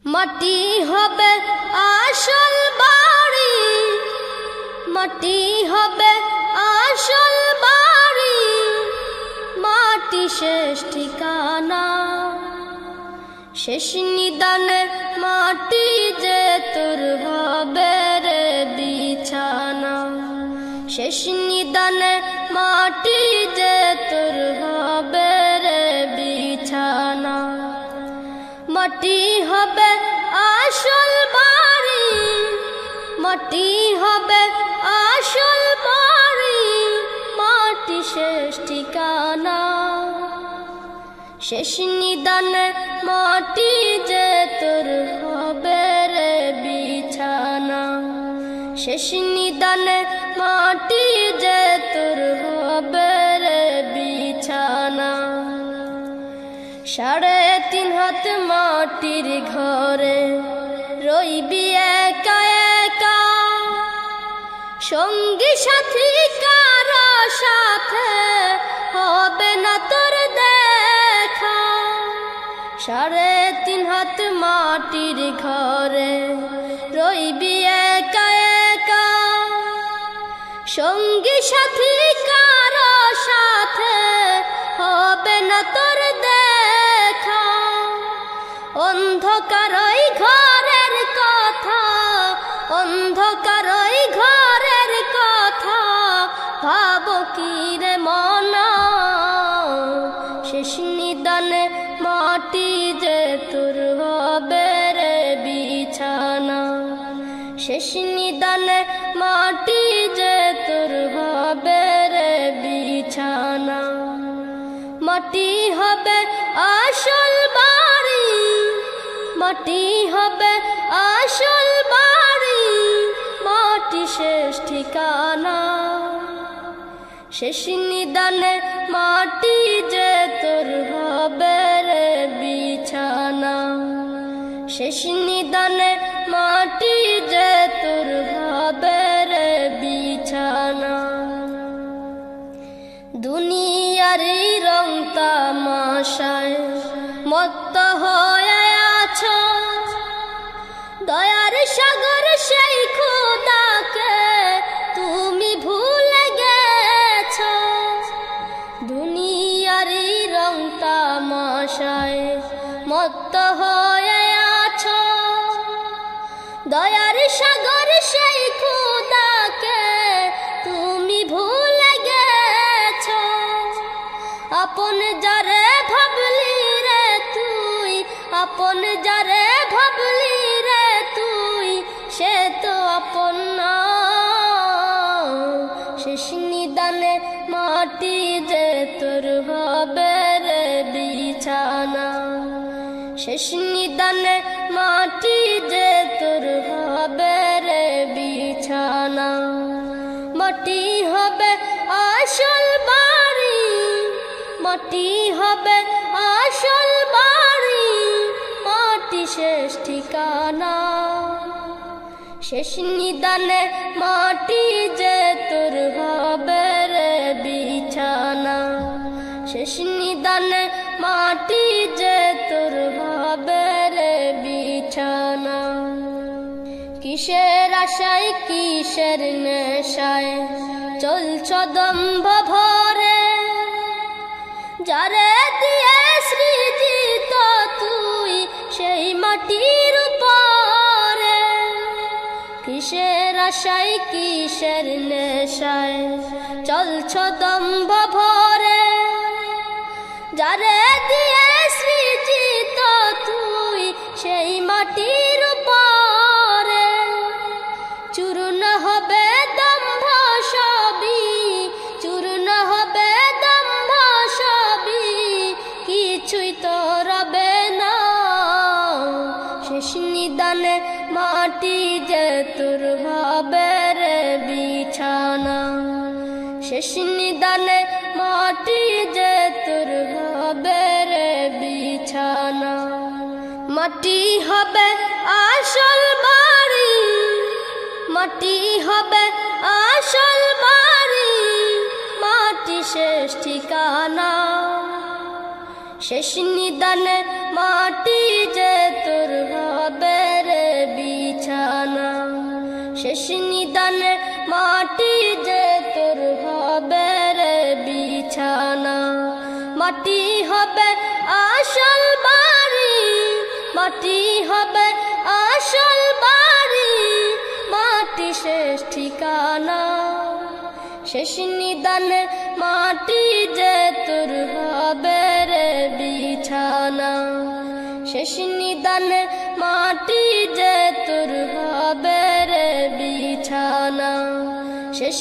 মাটি হবে আসল বাড়ি, মাটি হবে আসল বাড়ি, মাটি শেষ ঠিকানা। শেষ নিদানে মাটি যে তোর হবে রে বিছানা। শেষ নিদানে মাটি যে তোর হবে রে বিছানা। মাটি হবে আসল বাড়ি, মাটি হবে আসল বাড়ি, মাটি শেষ ঠিকানা। শেষ নিদানে মাটি যে তোর হবে রে বিছানা। শেষ নিদানে মাটি যে তোর হবে রে বিছানা। 3.5 হাত মাটির ঘরে রইবি একা একা, সঙ্গী সাথী কারো সাথে হবে না তোর দেখা। 3.5 হাত মাটির ঘরে রইবি একা একা, সঙ্গী সাথী কারো সাথে হবে না তোর দেখা। অন্ধকারই ঘরের কথা, অন্ধকারই ঘরের কথা, ভাবো কি রে মনা। শেষ নিদানে মাটি যে তোর হবে রে বিছানা। শেষ নিদানে মাটি যে তোর হবে রে বিছানা। মাটি হবে আসল বাড়ি, মাটি হবে আসল বাড়ি, মাটি শেষ ঠিকানা। শেষ নিদানে মাটি যে তোর হবে রে বিছানা। শেষ নিদানে মাটি যে তোর হবে রে বিছানা। দুনিয়ার রং তামাশায় মত্ত হয়ে আছো, দয়ার সাগর সেই খোদাকে তুমি ভুলে গেছো। দুনিয়ার রং তামাশায় মত্ত হয়ে আছো, দয়ার সাগর সেই খোদাকে তুমি ভুলে গেছো। আপন যারে ভাবলি রে তুই, আপন যারে ভাবলি রে তুই, সে তো আপন না। শেষ নিদানে মাটি যে তোর হবে রে বিছানা। শেষ নিদানে মাটি যে তোর হবে রে বিছানা। মাটি হবে আসল বাড়ি, মাটি হবে আসল বাড়ি, মাটি শেষ ঠিকানা। শেষ নিদানে মাটি যে তোর হবে রে বিছানা। শেষ নিদানে মাটি যে তোর হবে রে বিছানা। কিসের আশায় কিসের নেশায় চলছ দম্ভ ভরে, যারে দিয়ে সৃজিত তুই সেই মাটির উপরে। কিসের আশায় কিসের নেশায় চলছ দম্ভ ভরে, যারে দিয়ে সৃজিত তুই সেই মাটির উপরে। চূর্ণ হবে দম্ভ সবই, চূর্ণ হবে দম্ভ সবই, কিছুই তো রবে না। শেষ নিদানে মাটি যে তোর হবে রে বিছানা। শেষ নিদানে মাটি যে তোর হবে রে বিছানা। মাটি হবে আসল বাড়ি, মাটি হবে আসল বাড়ি, মাটি শেষ ঠিকানা। শেষ নিদানে মাটি যে তোর হবে শেষ নিদানে মাটি যে তোর হবে রে বিছানা মাটি হবে আসল বাড়ি মাটি হবে আসল বাড়ি মাটি শেষ ঠিকানা শেষ নিদানে মাটি যে তোর হবে রে বিছানা শেষ নিদানে মাটি যে তোর হবে রে বিছানা শেষ